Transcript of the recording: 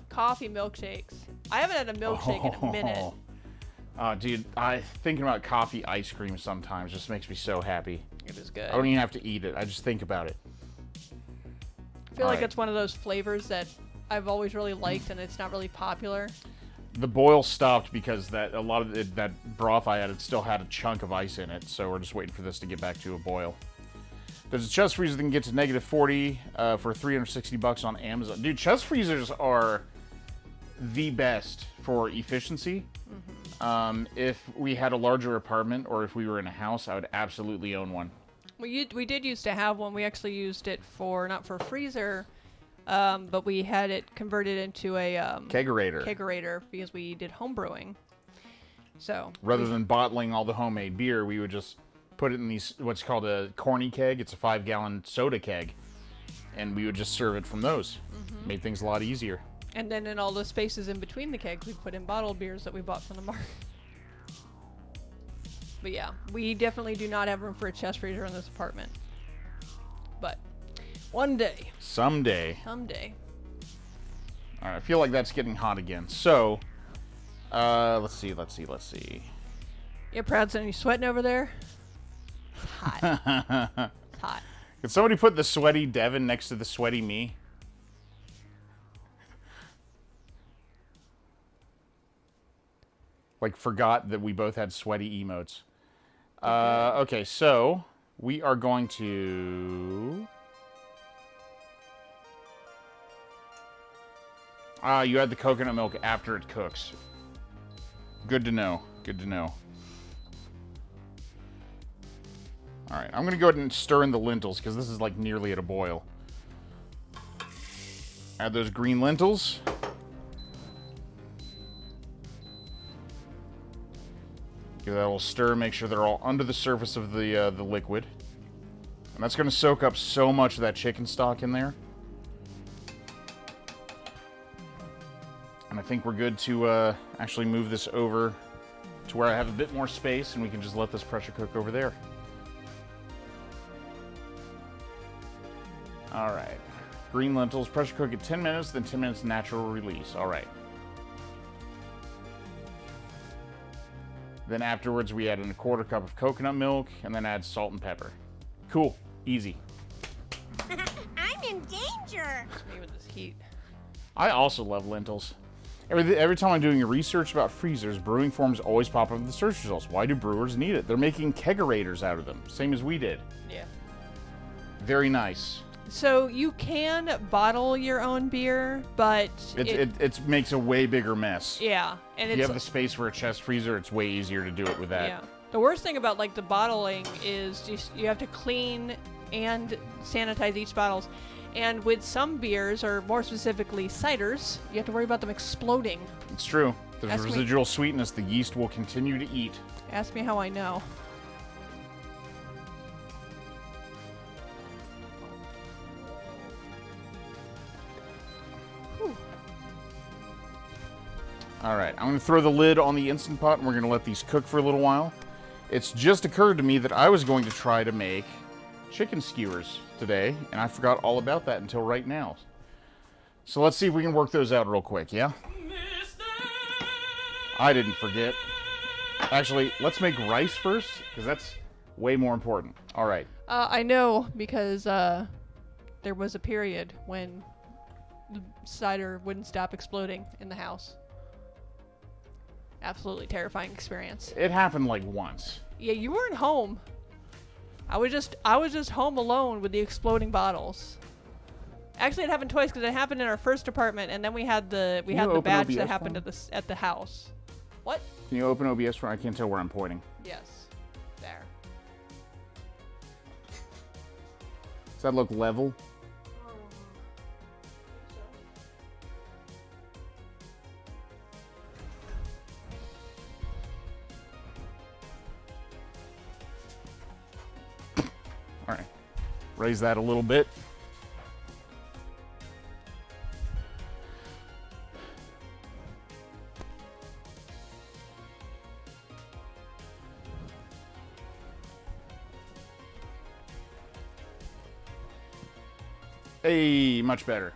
Coffee milkshakes. I haven't had a milkshake in a minute. Dude, thinking about coffee ice cream sometimes just makes me so happy. It is good. I don't even have to eat it. I just think about it. I feel like it's one of those flavors that I've always really liked, and it's not really popular. The boil stopped because a lot of that broth I added still had a chunk of ice in it, so we're just waiting for this to get back to a boil. There's a chest freezer that can get to -40 for $360 on Amazon. Dude, chest freezers are the best for efficiency. If we had a larger apartment or if we were in a house, I would absolutely own one. We did used to have one. We actually used it not for a freezer, but we had it converted into a kegerator because we did home brewing. So rather than bottling all the homemade beer, we would just put it in what's called a corny keg. It's a 5-gallon soda keg, and we would just serve it from those. Made things a lot easier. And then in all the spaces in between the kegs, we put in bottled beers that we bought from the market. But yeah, we definitely do not have room for a chest freezer in this apartment. But one day. Someday. All right, I feel like that's getting hot again. So, let's see. Yeah, Pradson, you sweating over there? It's hot. It's hot. Could somebody put the sweaty Devin next to the sweaty me? Like, forgot that we both had sweaty emotes. Okay, so we are going to... you add the coconut milk after it cooks. Good to know. Good to know. Alright, I'm going to go ahead and stir in the lentils, because this is, like, nearly at a boil. Add those green lentils. Give that a little stir, make sure they're all under the surface of the liquid. And that's going to soak up so much of that chicken stock in there. And I think we're good to actually move this over to where I have a bit more space, and we can just let this pressure cook over there. Alright. Green lentils, pressure cook at 10 minutes, then 10 minutes natural release. Alright. Then afterwards, we add in a 1/4 cup of coconut milk, and then add salt and pepper. Cool. Easy. I'm in danger. Me with this heat. I also love lentils. Every time I'm doing research about freezers, brewing forms always pop up in the search results. Why do brewers need it? They're making kegerators out of them, same as we did. Yeah. Very nice. So you can bottle your own beer, but it makes a way bigger mess. Yeah, and if you have the space for a chest freezer, it's way easier to do it with that. Yeah. The worst thing about like the bottling is you have to clean and sanitize each bottles. And with some beers, or more specifically ciders, you have to worry about them exploding. It's true. There's residual sweetness the yeast will continue to eat. Ask me how I know. Alright, I'm going to throw the lid on the Instant Pot, and we're going to let these cook for a little while. It's just occurred to me that I was going to try to make chicken skewers today, and I forgot all about that until right now. So let's see if we can work those out real quick, yeah? I didn't forget. Actually, let's make rice first, because that's way more important. Alright. I know, because there was a period when the cider wouldn't stop exploding in the house. Absolutely terrifying experience. It happened like once. Yeah, you weren't home. I was just home alone with the exploding bottles. Actually, it happened twice because it happened in our first apartment, and then we had the batch that happened at the house. What? Can you open OBS for? I can't tell where I'm pointing. Yes, there. Does that look level? All right, raise that a little bit. Hey, much better.